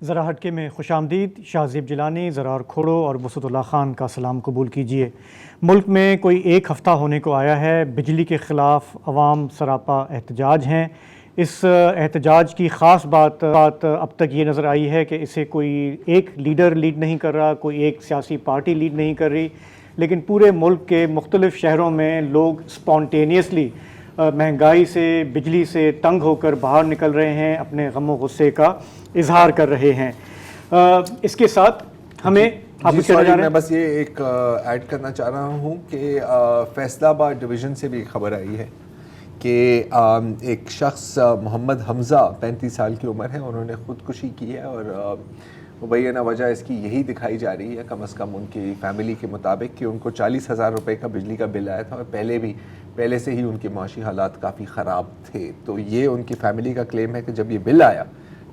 ذرا ہٹکے میں خوش آمدید. شاہزیب جیلانی، زرار کھوڑو اور وسعت اللہ خان کا سلام قبول کیجیے. ملک میں کوئی ایک ہفتہ ہونے کو آیا ہے، بجلی کے خلاف عوام سراپا احتجاج ہیں. اس احتجاج کی خاص بات اب تک یہ نظر آئی ہے کہ اسے کوئی ایک لیڈر لیڈ نہیں کر رہا، کوئی ایک سیاسی پارٹی لیڈ نہیں کر رہی، لیکن پورے ملک کے مختلف شہروں میں لوگ اسپونٹینیسلی مہنگائی سے، بجلی سے تنگ ہو کر باہر نکل رہے ہیں، اپنے غم و غصے کا اظہار کر رہے ہیں. اس کے ساتھ ہمیں میں بس یہ ایک ایڈ کرنا چاہ رہا ہوں کہ فیصل آباد ڈویژن سے بھی ایک خبر آئی ہے کہ ایک شخص محمد حمزہ 35 سال کی عمر ہے، انہوں نے خودکشی کی ہے اور مبینہ وجہ اس کی یہی دکھائی جا رہی ہے، کم از کم ان کی فیملی کے مطابق، کہ ان کو 40,000 روپے کا بجلی کا بل آیا تھا اور پہلے سے ہی ان کے معاشی حالات کافی خراب تھے. تو یہ ان کی فیملی کا کلیم ہے کہ جب یہ بل آیا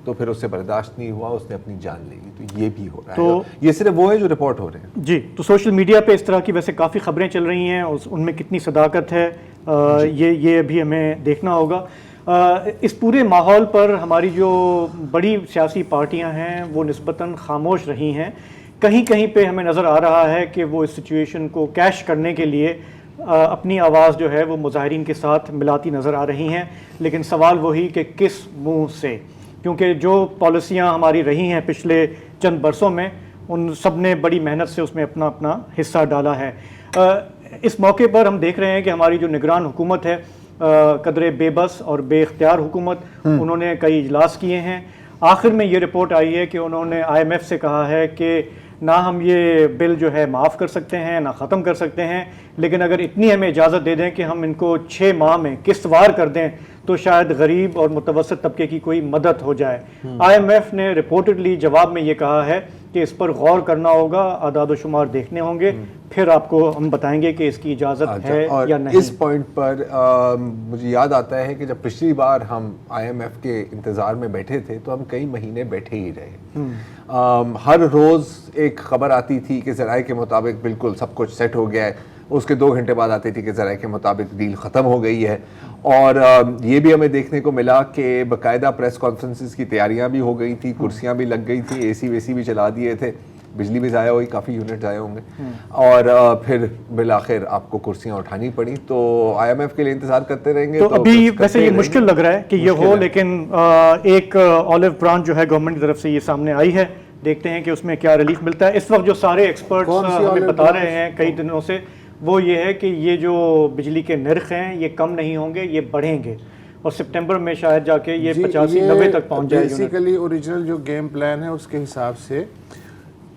تو پھر اس سے برداشت نہیں ہوا، اس نے اپنی جان لے لی. تو یہ بھی ہو رہا ہے، یہ صرف وہ ہے جو رپورٹ ہو رہے ہیں. جی، تو سوشل میڈیا پہ اس طرح کی ویسے کافی خبریں چل رہی ہیں، ان میں کتنی صداقت ہے یہ ابھی ہمیں دیکھنا ہوگا. اس پورے ماحول پر ہماری جو بڑی سیاسی پارٹیاں ہیں وہ نسبتاً خاموش رہی ہیں. کہیں پہ ہمیں نظر آ رہا ہے کہ وہ اس سچویشن کو کیش کرنے کے لیے اپنی آواز جو ہے وہ مظاہرین کے ساتھ ملاتی نظر آ رہی ہیں. لیکن سوال وہی کہ کس منہ سے، کیونکہ جو پالیسیاں ہماری رہی ہیں پچھلے چند برسوں میں، ان سب نے بڑی محنت سے اس میں اپنا حصہ ڈالا ہے. اس موقع پر ہم دیکھ رہے ہیں کہ ہماری جو نگران حکومت ہے، قدرے بے بس اور بے اختیار حکومت، انہوں نے کئی اجلاس کیے ہیں. آخر میں یہ رپورٹ آئی ہے کہ انہوں نے IMF سے کہا ہے کہ نہ ہم یہ بل جو ہے معاف کر سکتے ہیں، نہ ختم کر سکتے ہیں، لیکن اگر اتنی ہمیں اجازت دے دیں کہ ہم ان کو 6 ماہ میں قسط وار کر دیں تو شاید غریب اور متوسط طبقے کی کوئی مدد ہو جائے. IMF نے رپورٹڈلی جواب میں یہ کہا ہے کہ اس پر غور کرنا ہوگا، اعداد و شمار دیکھنے ہوں گے، پھر آپ کو ہم بتائیں گے کہ اس کی اجازت ہے یا نہیں. اس پوائنٹ پر مجھے یاد آتا ہے کہ جب پچھلی بار ہم IMF کے انتظار میں بیٹھے تھے تو ہم کئی مہینے بیٹھے ہی رہے. ہر روز ایک خبر آتی تھی کہ ذرائع کے مطابق بالکل سب کچھ سیٹ ہو گیا ہے، اس کے 2 گھنٹے بعد آتی تھی کہ ذرائع کے مطابق ڈیل ختم ہو گئی ہے. اور یہ بھی ہمیں دیکھنے کو ملا کہ باقاعدہ پریس کانفرنسز کی تیاریاں بھی ہو گئی تھی، کرسیاں بھی لگ گئی تھی، AC ویسی بھی چلا دیے تھے، بجلی بھی ضائع ہوئی، کافی یونٹ ضائع ہوں گے، اور پھر بالآخر آپ کو کرسیاں اٹھانی پڑی. تو IMF کے لیے انتظار کرتے رہیں گے. تو ابھی ویسے یہ مشکل لگ رہا ہے کہ یہ ہو، لیکن ایک آلو برانچ جو ہے گورنمنٹ کی طرف سے یہ سامنے آئی ہے، دیکھتے ہیں کہ اس میں کیا ریلیف ملتا ہے. اس وقت جو سارے ایکسپرٹس ہمیں بتا رہے ہیں کئی دنوں سے، وہ یہ ہے کہ یہ جو بجلی کے نرخ ہیں یہ کم نہیں ہوں گے، یہ بڑھیں گے، اور سپٹمبر میں شاید جا کے یہ 85-90 تک پہنچ جائے گی. بیسیکلی اوریجنل جو گیم پلان ہے اس کے حساب سے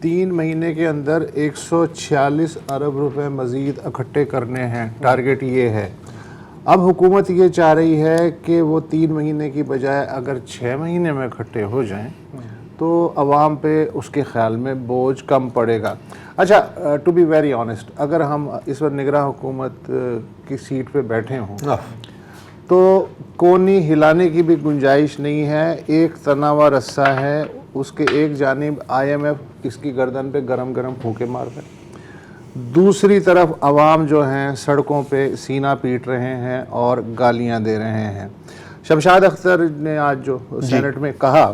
3 مہینے کے اندر 146 ارب روپے مزید اکٹھے کرنے ہیں، ٹارگٹ یہ ہے. اب حکومت یہ چاہ رہی ہے کہ وہ 3 مہینے کی بجائے اگر 6 مہینے میں اکٹھے ہو جائیں تو عوام پہ اس کے خیال میں بوجھ کم پڑے گا. اچھا، ٹو بی ویری آنیسٹ، اگر ہم اس وقت نگراں حکومت کی سیٹ پہ بیٹھے ہوں تو کونی ہلانے کی بھی گنجائش نہیں ہے. ایک تنا ہوا رسہ ہے، اس کے ایک جانب IMF اس کی گردن پہ گرم پھونکے مار رہے، دوسری طرف عوام جو ہیں سڑکوں پہ سینہ پیٹ رہے ہیں اور گالیاں دے رہے ہیں. شمشاد اختر نے آج جو سینٹ میں کہا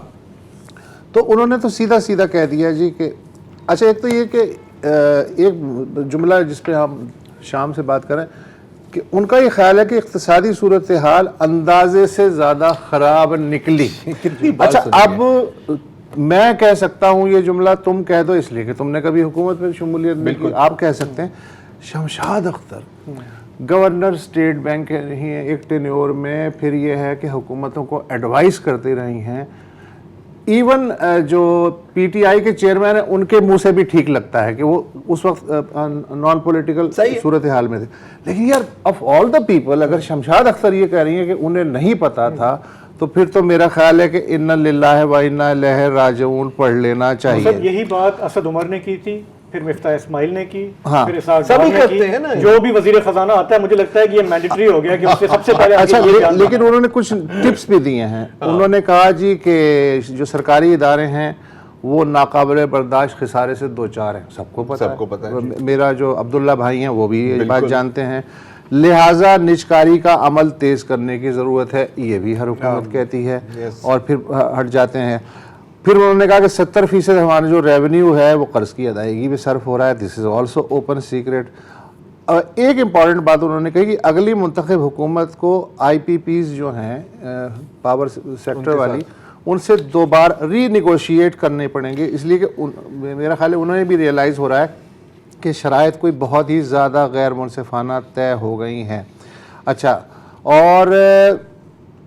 تو انہوں نے تو سیدھا کہہ دیا جی کہ اچھا، ایک تو یہ کہ ایک جملہ جس پہ ہم شام سے بات کریں کہ ان کا یہ خیال ہے کہ اقتصادی صورتحال اندازے سے زیادہ خراب نکلی. اچھا، اب میں کہہ سکتا ہوں یہ جملہ، تم کہہ دو اس لیے کہ تم نے کبھی حکومت میں شمولیت نہیں کی. آپ کہہ سکتے ہیں Shamshad Akhtar governor state bank رہی ہیں ایک ٹینیور میں، پھر یہ ہے کہ حکومتوں کو ایڈوائز کرتے رہی ہیں. ایون جو PTI کے چیئرمین ہیں ان کے منہ سے بھی ٹھیک لگتا ہے کہ وہ اس وقت نان پولیٹیکل صورتحال میں تھے. لیکن یار آف آل دا پیپل اگر شمشاد اختر یہ کہہ رہی ہیں کہ انہیں نہیں پتا تھا تو پھر تو میرا خیال ہے کہ انا للہ و انا الیہ راجعون پڑھ لینا چاہیے. یہی بات اسد عمر نے کی تھی، پھر مفتاح اسماعیل نے کی، پھر اسحاق سبھی نے کرتے ہیں نا. جو بھی وزیر خزانہ آتا ہے مجھے لگتا ہے کہ یہ مینڈیٹری ہو گیا کہ اس سے سب سے پہلے. اچھا، لیکن انہوں نے کچھ ٹپس بھی دیے ہیں. انہوں نے کہا جی کہ جو سرکاری ادارے ہیں وہ ناقابل برداشت خسارے سے 2-4 ہیں، سب کو پتہ ہے. میرا جو عبداللہ بھائی ہیں وہ بھی یہ بات جانتے ہیں. لہٰذا نجکاری کا عمل تیز کرنے کی ضرورت ہے، یہ بھی ہر حکومت کہتی ہے، اور پھر ہٹ جاتے ہیں. پھر انہوں نے کہا کہ 70% ہمارا جو ریونیو ہے وہ قرض کی ادائیگی پہ صرف ہو رہا ہے. دس از آلسو اوپن سیکرٹ. ایک امپورٹنٹ بات انہوں نے کہی کہ اگلی منتخب حکومت کو آئی پی پیز جو ہیں پاور سیکٹر والی ان سے دوبارہ ری نیگوشیٹ کرنے پڑیں گے, اس لیے کہ میرا خیال ہے انہوں نے بھی ریئلائز ہو رہا ہے کہ شرائط کوئی بہت ہی زیادہ غیر منصفانہ طے ہو گئی ہیں. اچھا, اور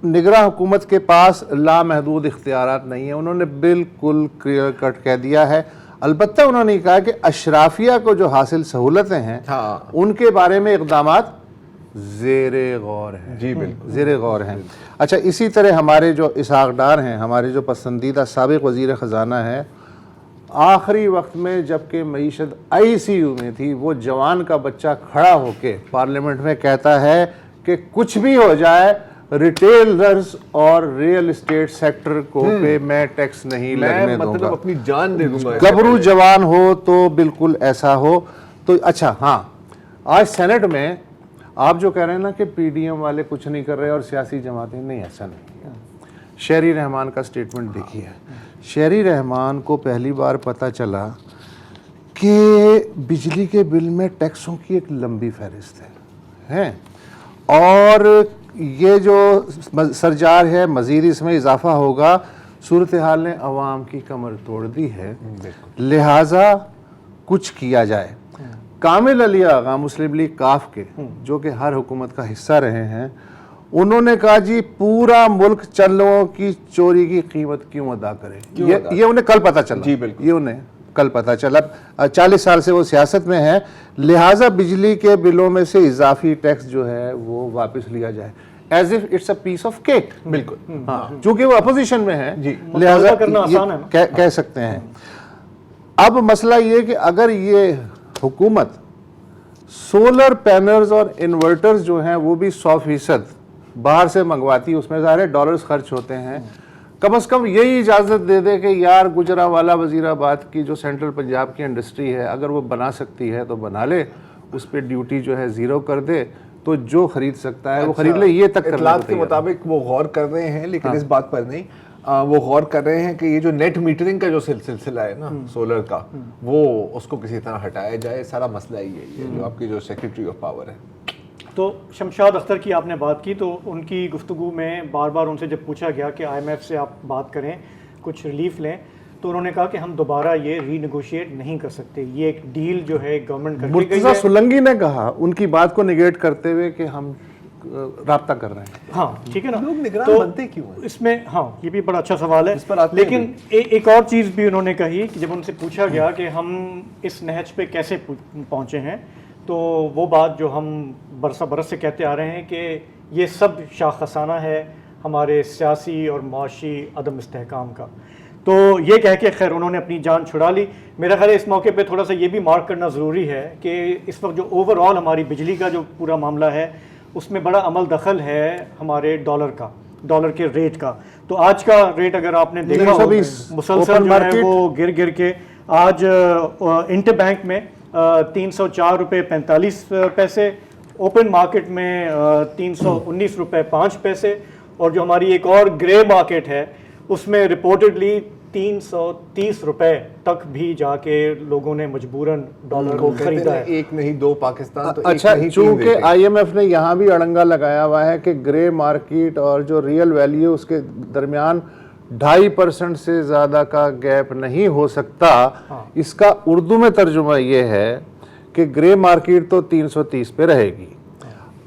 نگراں حکومت کے پاس لامحدود اختیارات نہیں ہیں, انہوں نے بالکل کلیئر کٹ کہہ دیا ہے. البتہ انہوں نے کہا کہ اشرافیہ کو جو حاصل سہولتیں ہیں ان کے بارے میں اقدامات زیر غور ہیں. جی بالکل زیر غور ہیں. اچھا, اسی طرح ہمارے جو اسحاق ڈار ہیں, ہمارے جو پسندیدہ سابق وزیر خزانہ ہے, آخری وقت میں جب کہ معیشت ICU میں تھی, وہ جوان کا بچہ کھڑا ہو کے پارلیمنٹ میں کہتا ہے کہ کچھ بھی ہو جائے ریٹیلرز اور ریئل اسٹیٹ سیکٹر کو پہ میں ٹیکس نہیں لگنے دوں گا, مطلب اپنی جان دے دوں گا. گبرو جوان ہو تو بالکل ایسا ہو. تو اچھا ہاں, آج سینٹ میں آپ جو کہہ رہے ہیں نا کہ PDM والے کچھ نہیں کر رہے اور سیاسی جماعتیں, نہیں, ایسا نہیں. شہری رحمان کا سٹیٹمنٹ دیکھیے. شہری رحمان کو پہلی بار پتہ چلا کہ بجلی کے بل میں ٹیکسوں کی ایک لمبی فہرست ہے اور یہ جو سرجار ہے مزید اس میں اضافہ ہوگا. صورتحال نے عوام کی کمر توڑ دی ہے, لہٰذا کچھ کیا جائے. کامل علی آغا مسلم لیگ کاف کے, جو کہ ہر حکومت کا حصہ رہے ہیں, انہوں نے کہا جی پورا ملک چند لوگوں کی چوری کی قیمت کیوں ادا کرے. یہ انہیں کل پتہ چلا. جی بالکل, یہ انہیں کل پتہ چلا. 40 سال سے وہ سیاست میں ہے, لہٰذا بجلی کے بلوں میں سے اضافی ٹیکس جو ہے وہ واپس لیا جائے, as if it's a piece of cake. بالکل, چونکہ وہ اپوزیشن میں ہے لہٰذا کہہ سکتے ہیں. اب مسئلہ یہ کہ اگر یہ حکومت سولر پینلز اور انورٹرز جو ہیں وہ بھی 100% باہر سے منگواتی, اس میں ظاہر ہے ڈالرز خرچ ہوتے ہیں, کم از کم یہی اجازت دے دے کہ یار گجرانوالہ وزیرآباد کی جو سینٹرل پنجاب کی انڈسٹری ہے اگر وہ بنا سکتی ہے تو بنا لے, اس پہ ڈیوٹی جو ہے 0 کر دے, تو جو خرید سکتا ہے وہ خرید لے. یہ تک اطلاعات کے مطابق وہ غور کر رہے ہیں, لیکن اس بات پر نہیں, وہ غور کر رہے ہیں کہ یہ جو نیٹ میٹرنگ کا جو سلسلہ ہے نا سولر کا, وہ اس کو کسی طرح ہٹایا جائے. سارا مسئلہ یہی ہے جو آپ کی جو سیکرٹری آف پاور ہے. تو شمشاد اختر کی آپ نے بات کی, تو ان کی گفتگو میں بار بار ان سے جب پوچھا گیا کہ IMF سے آپ بات کریں, کچھ ریلیف لیں, تو انہوں نے کہا کہ ہم دوبارہ یہ ری نیگوشیٹ نہیں کر سکتے, یہ ایک ڈیل جو ہے گورنمنٹ کر کے گئی ہے. مرتضیٰ سولنگی نے کہا ان کی بات کو نیگیٹ کرتے ہوئے کہ ہم رابطہ کر رہے ہیں. ہاں ٹھیک ہے نا, لوگ نگران بنتے کیوں ہیں اس میں؟ ہاں یہ بھی بڑا اچھا سوال ہے. لیکن ایک اور چیز بھی انہوں نے کہی کہ جب ان سے پوچھا گیا کہ ہم اس نہج پہ کیسے پہنچے ہیں, تو وہ بات جو ہم برسہ برس سے کہتے آ رہے ہیں کہ یہ سب شاخصانہ ہے ہمارے سیاسی اور معاشی عدم استحکام کا. تو یہ کہہ کے خیر انہوں نے اپنی جان چھڑا لی. میرا خیال ہے اس موقع پہ تھوڑا سا یہ بھی مارک کرنا ضروری ہے کہ اس وقت جو اوور آل ہماری بجلی کا جو پورا معاملہ ہے اس میں بڑا عمل دخل ہے ہمارے ڈالر کے ریٹ کا. تو آج کا ریٹ اگر آپ نے دیکھا ہو مسلسل جو ہے وہ گر کے آج انٹر بینک میں 304 روپے 45 پیسے, اوپن مارکیٹ میں 319 روپے 5 پیسے, اور جو ہماری ایک اور گرے مارکیٹ ہے اس میں رپورٹڈلی 330 روپے تک بھی جا کے لوگوں نے مجبوراً ڈالر کو خریدا ہے. ایک نہیں دو پاکستان تو اچھا, چونکہ IMF نے یہاں بھی اڑنگا لگایا ہوا ہے کہ گرے مارکیٹ اور جو ریئل ویلیو اس کے درمیان 2.5% سے زیادہ کا گیپ نہیں ہو سکتا. اس کا اردو میں ترجمہ یہ ہے کہ گرے مارکیٹ تو 330 پہ رہے گی,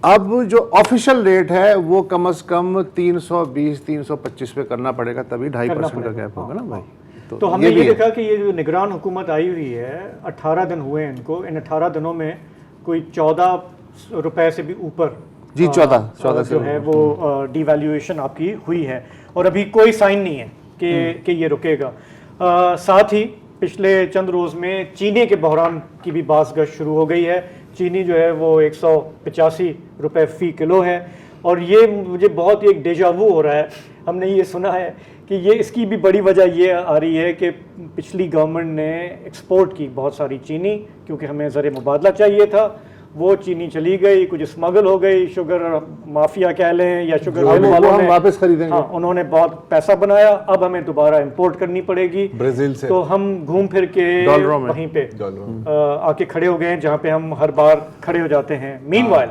اب جو آفیشل ریٹ ہے وہ کم از کم 320-325 پہ کرنا پڑے گا, تبھی 2.5% کا گیپ ہوگا نا بھائی. تو ہم نے یہ دیکھا کہ یہ جو نگران حکومت آئی ہوئی ہے 18 دن ہوئے ان کو, ان 18 دنوں میں کوئی 14 روپے سے بھی اوپر جی 14 جو ہے وہ ڈی ویلیویشن آپ کی ہوئی ہے, اور ابھی کوئی سائن نہیں ہے کہ یہ رکے گا. ساتھ ہی پچھلے چند روز میں چینی کے بحران کی بھی باز گشت شروع ہو گئی ہے. چینی جو ہے وہ 185 روپے فی کلو ہے, اور یہ مجھے بہت ایک ڈیجا وو ہو رہا ہے. ہم نے یہ سنا ہے کہ یہ اس کی بھی بڑی وجہ یہ آ رہی ہے کہ پچھلی گورنمنٹ نے ایکسپورٹ کی بہت ساری چینی, کیونکہ ہمیں زر مبادلہ چاہیے تھا, وہ چینی چلی گئی, کچھ اسمگل ہو گئی, شوگر مافیا کہہ لیں یا شوگر مل وہ والوں ہم نے واپس خریدیں گے. ہاں, انہوں نے بہت پیسہ بنایا, اب ہمیں دوبارہ امپورٹ کرنی پڑے گی برازیل سے, تو ہم گھوم پھر کے ڈالروں میں وہیں پہ آ کے کھڑے ہو گئے ہیں جہاں پہ ہم ہر بار کھڑے ہو جاتے ہیں. مین وائل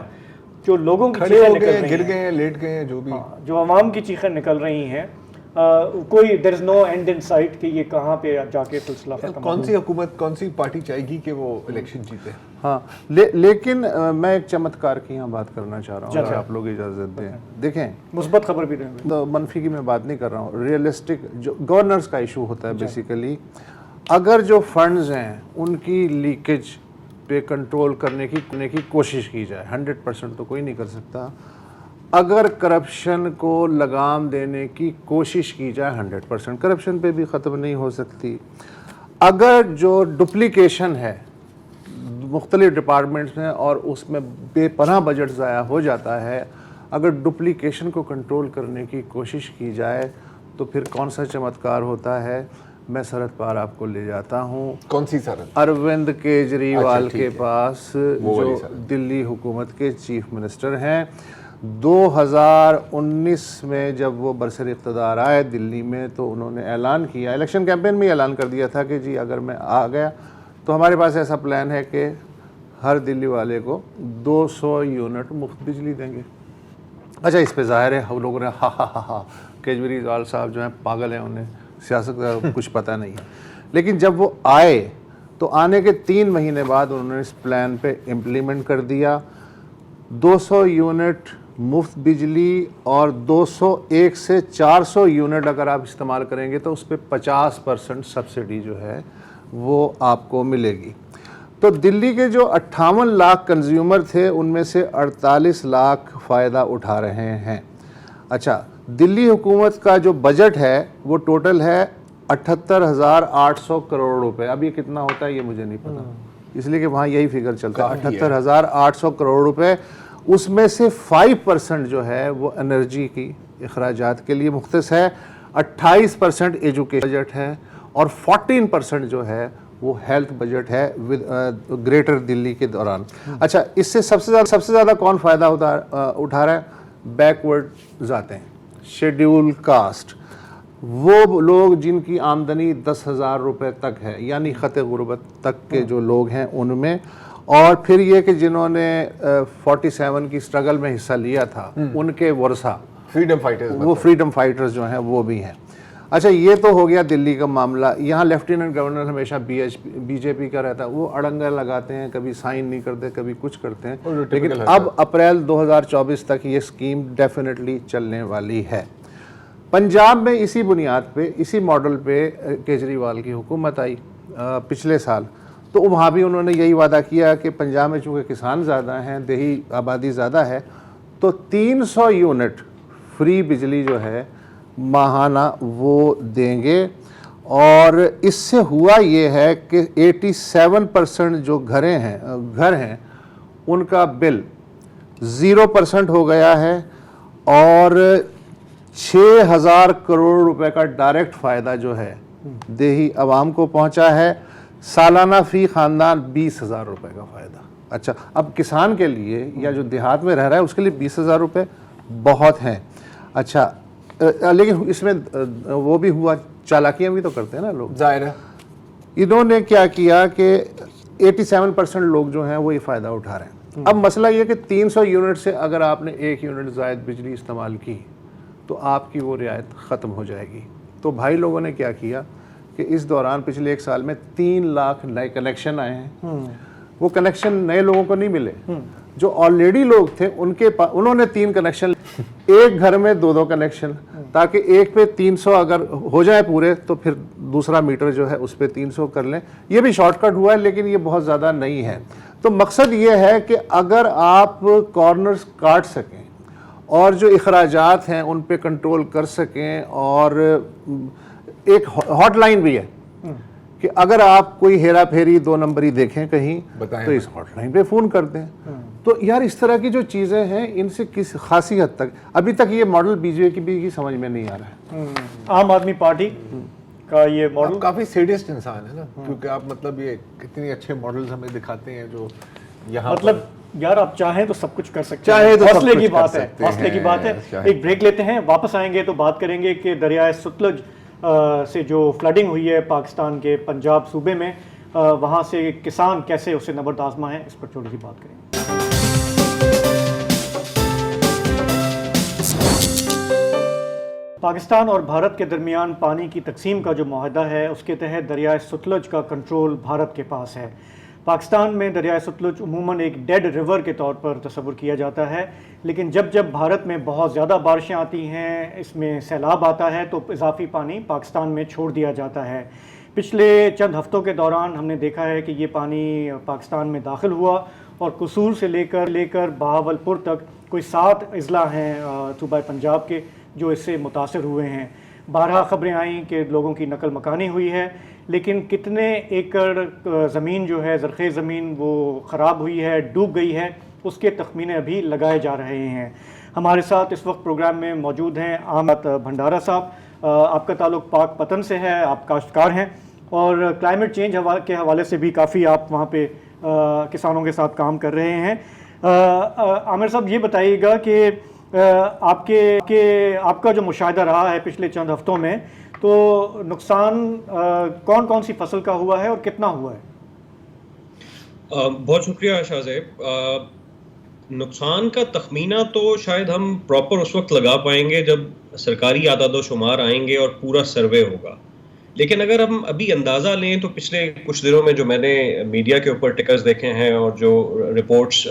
جو لوگوں کی کھڑے چیخیں ہو نکل گئے, رہی گر ہیں, گئے ہیں, لیٹ گئے ہیں, جو بھی جو عوام کی چیخیں نکل رہی ہیں, کوئی دیر از نو اینڈ ان سائٹ کہ یہ کہاں پہ جا کے سلسلہ ختم. کون سی حکومت, کون سی پارٹی چاہے گی کہ وہ الیکشن جیتے؟ ہاں لیکن میں ایک چمتکار کی یہاں بات کرنا چاہ رہا ہوں, اگر آپ لوگ اجازت دیں. دیکھیں, مثبت خبر بھی دیں گے, منفی کی میں بات نہیں کر رہا ہوں, ریئلسٹک جو گورننس کا ایشو ہوتا ہے بیسیکلی, اگر جو فنڈز ہیں ان کی لیکیج پہ کنٹرول کرنے کی کوشش کی جائے, 100% تو کوئی نہیں کر سکتا, اگر کرپشن کو لگام دینے کی کوشش کی جائے 100%, کرپشن پہ بھی ختم نہیں ہو سکتی. اگر جو ڈپلیکیشن ہے مختلف ڈپارٹمنٹس میں اور اس میں بے پناہ بجٹ ضائع ہو جاتا ہے, اگر ڈپلیکیشن کو کنٹرول کرنے کی کوشش کی جائے تو پھر کون سا چمتکار ہوتا ہے. میں سرحد پار آپ کو لے جاتا ہوں. کون سی سرحد؟ اروند کیجریوال کے پاس, جو دلی حکومت کے چیف منسٹر ہیں. 2019 میں جب وہ برسر اقتدار آئے دلی میں تو انہوں نے اعلان کیا, الیکشن کیمپین میں اعلان کر دیا تھا کہ جی اگر میں آ گیا تو ہمارے پاس ایسا پلان ہے کہ ہر دلی والے کو 200 یونٹ مفت بجلی دیں گے. اچھا, اس پہ ظاہر ہے ہم لوگوں نے ہاں کیجریوال صاحب جو ہیں پاگل ہیں, انہیں سیاست کا کچھ پتہ نہیں ہے. لیکن جب وہ آئے تو آنے کے 3 مہینے بعد انہوں نے اس پلان پہ امپلیمنٹ کر دیا. 200 یونٹ مفت بجلی اور 201 سے 400 یونٹ اگر آپ استعمال کریں گے تو اس پہ 50% سبسڈی جو ہے وہ آپ کو ملے گی. تو دلی کے جو 58 لاکھ کنزیومر تھے ان میں سے 48 لاکھ فائدہ اٹھا رہے ہیں. اچھا, دلی حکومت کا جو بجٹ ہے وہ ٹوٹل ہے 78,800 کروڑ روپے. اب یہ کتنا ہوتا ہے یہ مجھے نہیں پتا, اس لیے کہ وہاں یہی فگر چلتا ہے 78,800 کروڑ روپے. اس میں سے 5% جو ہے وہ انرجی کی اخراجات کے لیے مختص ہے, 28% ایجوکیشن بجٹ ہے اور 14% جو ہے وہ ہیلتھ بجٹ ہے گریٹر دلی کے دوران. اچھا, اس سے سب سے زیادہ کون فائدہ اٹھا رہا ہے؟ بیکورڈ ذاتیں, شیڈیول کاسٹ, وہ لوگ جن کی آمدنی 10,000 روپے تک ہے, یعنی خط غربت تک کے جو لوگ ہیں ان میں. اور پھر یہ کہ جنہوں نے 47 کی سٹرگل میں حصہ لیا تھا ان کے ورثہ, فریڈم فائٹرز, وہ فریڈم فائٹرز جو ہیں وہ بھی ہیں. اچھا, یہ تو ہو گیا دلی کا معاملہ. یہاں لیفٹیننٹ گورنر ہمیشہ بی جے پی کا رہتا ہے, وہ اڑنگا لگاتے ہیں, کبھی سائن نہیں کرتے, کبھی کچھ کرتے ہیں. لیکن اب اپریل 2024 تک یہ اسکیم ڈیفینیٹلی چلنے والی ہے. پنجاب میں اسی بنیاد پہ, اسی ماڈل پہ کیجریوال کی حکومت آئی پچھلے سال, تو وہاں بھی انہوں نے یہی وعدہ کیا کہ پنجاب میں چونکہ کسان زیادہ ہیں, دیہی آبادی زیادہ ہے, تو 300 یونٹ فری بجلی جو ہے ماہانہ وہ دیں گے. اور اس سے ہوا یہ ہے کہ 87% جو گھر ہیں ان کا بل 0% ہو گیا ہے اور 6,000 کروڑ روپے کا ڈائریکٹ فائدہ جو ہے دیہی عوام کو پہنچا ہے. سالانہ فی خاندان 20,000 روپے کا فائدہ. اچھا, اب کسان کے لیے یا جو دیہات میں رہ رہا ہے اس کے لیے 20,000 روپے بہت ہیں. اچھا, لیکن اس میں وہ بھی ہوا, چالاکیاں بھی تو کرتے ہیں نا لوگ, ظاہر ہے. انہوں نے کیا کیا کہ 87% لوگ جو ہیں وہ یہ فائدہ اٹھا رہے ہیں. اب مسئلہ یہ کہ 300 یونٹ سے اگر آپ نے 1 یونٹ زائد بجلی استعمال کی تو آپ کی وہ رعایت ختم ہو جائے گی. تو بھائی لوگوں نے کیا کیا کہ اس دوران پچھلے 1 سال میں 3 لاکھ نئے کنیکشن آئے ہیں. وہ کنیکشن نئے لوگوں کو نہیں ملے, جو آلریڈی لوگ تھے انہوں نے 3 کنیکشن, ایک گھر میں 2 کنیکشن, تاکہ ایک پہ 300 اگر ہو جائے پورے تو پھر دوسرا میٹر جو ہے اس پہ 300 کر لیں. یہ بھی شارٹ کٹ ہوا ہے لیکن یہ بہت زیادہ نہیں ہے. تو مقصد یہ ہے کہ اگر آپ کارنرز کاٹ سکیں اور جو اخراجات ہیں ان پہ کنٹرول کر سکیں, اور ایک ہاٹ لائن بھی ہے کہ اگر آپ کوئی ہیرا پھیری 2 نمبری دیکھیں کہیں تو اس ہاٹ لائن پہ فون کر دیں. تو یار اس طرح کی جو چیزیں ہیں ان سے کس خاصی حد تک ابھی تک یہ ماڈل بی جے پی کی سمجھ میں نہیں آ رہا ہے. عام آدمی پارٹی کا یہ ماڈل کافی سیڈسٹ انسان ہے نا, کیونکہ آپ مطلب یہ کتنے اچھے ماڈلز ہمیں دکھاتے ہیں جو یہاں مطلب یار آپ چاہیں تو سب کچھ کر سکتے چاہیں تو سب حوصلے کی کچھ کر بات ہے، سکتے حوصلے کی ہیں، بات ہے. چاہیں. ایک بریک لیتے ہیں، واپس آئیں گے تو بات کریں گے کہ دریائے ستلج سے جو فلڈنگ ہوئی ہے پاکستان کے پنجاب صوبے میں، وہاں سے کسان کیسے اسے نبرد آزما ہیں، اس پر تھوڑی سی بات کریں گے. پاکستان اور بھارت کے درمیان پانی کی تقسیم کا جو معاہدہ ہے، اس کے تحت دریائے ستلج کا کنٹرول بھارت کے پاس ہے. پاکستان میں دریائے ستلج عموماً ایک ڈیڈ ریور کے طور پر تصور کیا جاتا ہے، لیکن جب جب بھارت میں بہت زیادہ بارشیں آتی ہیں، اس میں سیلاب آتا ہے، تو اضافی پانی پاکستان میں چھوڑ دیا جاتا ہے. پچھلے چند ہفتوں کے دوران ہم نے دیکھا ہے کہ یہ پانی پاکستان میں داخل ہوا اور قصور سے لے کر بہاولپور تک کوئی 7 اضلاع ہیں صوبہ پنجاب کے جو اس سے متاثر ہوئے ہیں. بارہا خبریں آئیں کہ لوگوں کی نقل مکانی ہوئی ہے، لیکن کتنے ایکڑ زمین جو ہے زرخیز زمین وہ خراب ہوئی ہے، ڈوب گئی ہے، اس کے تخمینے ابھی لگائے جا رہے ہیں. ہمارے ساتھ اس وقت پروگرام میں موجود ہیں احمد بھنڈارا صاحب. آپ کا تعلق پاک پتن سے ہے، آپ کاشتکار ہیں اور کلائمیٹ چینج کے حوالے سے بھی کافی آپ وہاں پہ کسانوں کے ساتھ کام کر رہے ہیں. عامر صاحب یہ بتائیے گا کہ آپ کا جو مشاہدہ رہا ہے پچھلے چند ہفتوں میں، تو نقصان کون کون سی فصل کا ہوا ہے اور کتنا ہوا ہے؟ بہت شکریہ شاہ زیب. نقصان کا تخمینہ تو شاید ہم پراپر اس وقت لگا پائیں گے جب سرکاری اعداد و شمار آئیں گے اور پورا سروے ہوگا. لیکن اگر ہم ابھی اندازہ لیں تو پچھلے کچھ دنوں میں جو میں نے میڈیا کے اوپر ٹکرز دیکھے ہیں اور جو رپورٹس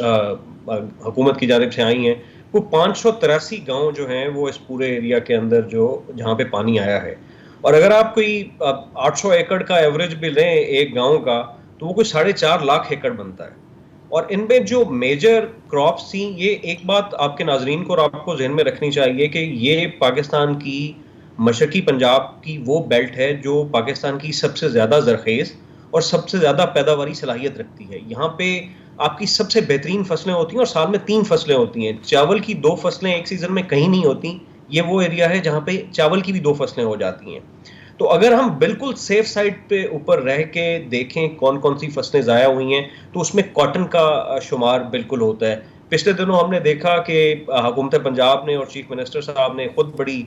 حکومت کی جانب سے آئی ہیں، وہ 583 گاؤں جو ہیں وہ اس پورے ایریا کے اندر جہاں پہ پانی آیا ہے. اور اگر آپ کوئی 800 ایکڑ کا ایوریج بھی لیں ایک گاؤں کا، تو وہ کوئی 4.5 لاکھ ایکڑ بنتا ہے. اور ان میں جو میجر کراپس تھیں، یہ ایک بات آپ کے ناظرین کو اور آپ کو ذہن میں رکھنی چاہیے کہ یہ پاکستان کی مشرقی پنجاب کی وہ بیلٹ ہے جو پاکستان کی سب سے زیادہ زرخیز اور سب سے زیادہ پیداواری صلاحیت رکھتی ہے. یہاں پہ آپ کی سب سے بہترین فصلیں ہوتی ہیں اور سال میں 3 فصلیں ہوتی ہیں. چاول کی 2 فصلیں ایک سیزن میں کہیں نہیں ہوتی. یہ وہ ایریا ہے جہاں پہ چاول کی بھی 2 فصلیں ہو جاتی ہیں. تو اگر ہم بالکل سیف سائڈ پہ اوپر رہ کے دیکھیں کون کون سی فصلیں ضائع ہوئی ہیں، تو اس میں کاٹن کا شمار بالکل ہوتا ہے. پچھلے دنوں ہم نے دیکھا کہ حکومت پنجاب نے اور چیف منسٹر صاحب نے خود بڑی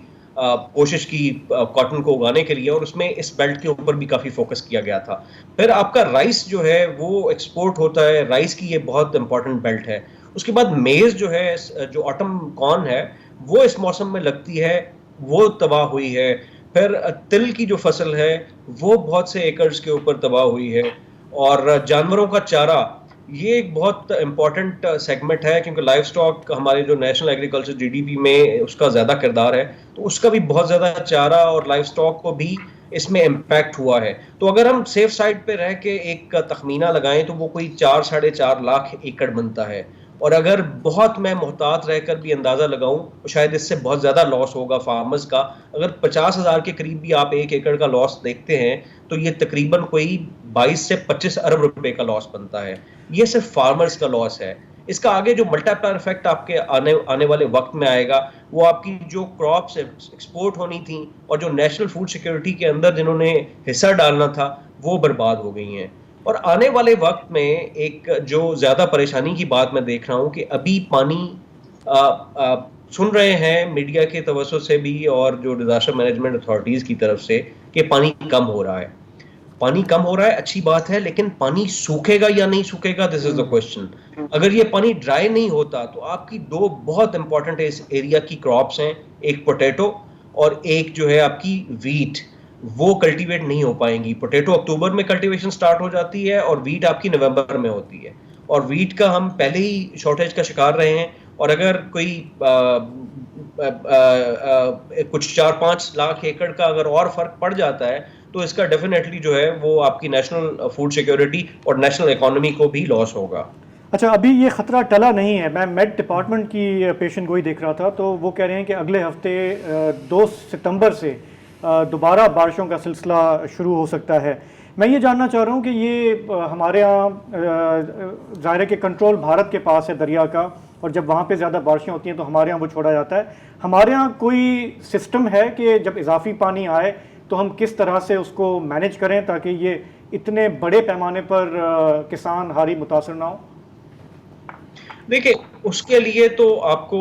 کوشش کی کاٹن کو اگانے کے لیے، اور اس میں اس بیلٹ کے اوپر بھی کافی فوکس کیا گیا تھا. پھر آپ کا رائس جو ہے وہ ایکسپورٹ ہوتا ہے، رائس کی یہ بہت امپورٹنٹ بیلٹ ہے. اس کے بعد میز جو ہے، جو آٹم کارن ہے، وہ اس موسم میں لگتی ہے، وہ تباہ ہوئی ہے. پھر تل کی جو فصل ہے وہ بہت سے ایکڑز کے اوپر تباہ ہوئی ہے. اور جانوروں کا چارہ یہ ایک بہت امپورٹنٹ سیگمنٹ ہے، کیونکہ لائف سٹاک ہمارے جو national agriculture G D P میں اس کا زیادہ کردار ہے، تو اس کا بھی بہت زیادہ چارہ اور لائف سٹاک کو بھی اس میں امپیکٹ ہوا ہے. تو اگر ہم سیف سائڈ پہ رہ کے ایک تخمینہ لگائیں تو وہ کوئی 4-4.5 لاکھ ایکڑ بنتا ہے. اور اگر بہت میں محتاط رہ کر بھی اندازہ لگاؤں تو شاید اس سے بہت زیادہ لاس ہوگا فارمرز کا. اگر 50,000 کے قریب بھی آپ ایک ایکڑ کا لاس دیکھتے ہیں تو یہ تقریباً کوئی 22 سے 25 ارب روپے کا لاس بنتا ہے. یہ صرف فارمرز کا لاس ہے. اس کا آگے جو ملٹی پلائر افیکٹ آپ کے آنے والے وقت میں آئے گا، وہ آپ کی جو کراپس ایکسپورٹ ہونی تھیں اور جو نیشنل فوڈ سیکیورٹی کے اندر جنہوں نے حصہ ڈالنا تھا، وہ برباد ہو گئی ہیں. اور آنے والے وقت میں ایک جو زیادہ پریشانی کی بات میں دیکھ رہا ہوں کہ ابھی پانی سن رہے ہیں میڈیا کے توسط سے بھی اور جو ڈیزاسٹر مینجمنٹ اتھارٹیز کی طرف سے کہ پانی کم ہو رہا ہے. پانی کم ہو رہا ہے، اچھی بات ہے، لیکن پانی سوکھے گا یا نہیں سوکھے گا، دس از دا کوشچن. اگر یہ پانی ڈرائی نہیں ہوتا تو آپ کی 2 بہت امپورٹنٹ اس ایریا کی کراپس ہیں، ایک پوٹیٹو اور ایک جو ہے آپ کی ویٹ، وہ کلٹیویٹ نہیں ہو پائیں گی. پوٹیٹو اکتوبر میں کلٹیویشن سٹارٹ ہو جاتی ہے اور ویٹ آپ کی نومبر میں ہوتی ہے. اور ویٹ کا ہم پہلے ہی شارٹیج کا شکار رہے ہیں. اور اگر کوئی کچھ 4-5 لاکھ ایکڑ کا اگر اور فرق پڑ جاتا ہے تو اس کا ڈیفینیٹلی جو ہے وہ آپ کی نیشنل فوڈ سیکیورٹی اور نیشنل اکانومی کو بھی لاس ہوگا. اچھا، ابھی یہ خطرہ ٹلا نہیں ہے. میں میٹ ڈپارٹمنٹ کی پیشن گوئی دیکھ رہا تھا تو وہ کہہ رہے ہیں کہ اگلے ہفتے 2 ستمبر سے دوبارہ بارشوں کا سلسلہ شروع ہو سکتا ہے. میں یہ جاننا چاہ رہا ہوں کہ یہ ہمارے ہاں ظاہر ہے کہ کنٹرول بھارت کے پاس ہے دریا کا، اور جب وہاں پہ زیادہ بارشیں ہوتی ہیں تو ہمارے ہاں وہ چھوڑا جاتا ہے. ہمارے ہاں کوئی سسٹم ہے کہ جب اضافی پانی آئے تو ہم کس طرح سے اس کو مینیج کریں تاکہ یہ اتنے بڑے پیمانے پر کسان ہاری متاثر نہ ہوں؟ دیکھیں اس کے لیے تو آپ کو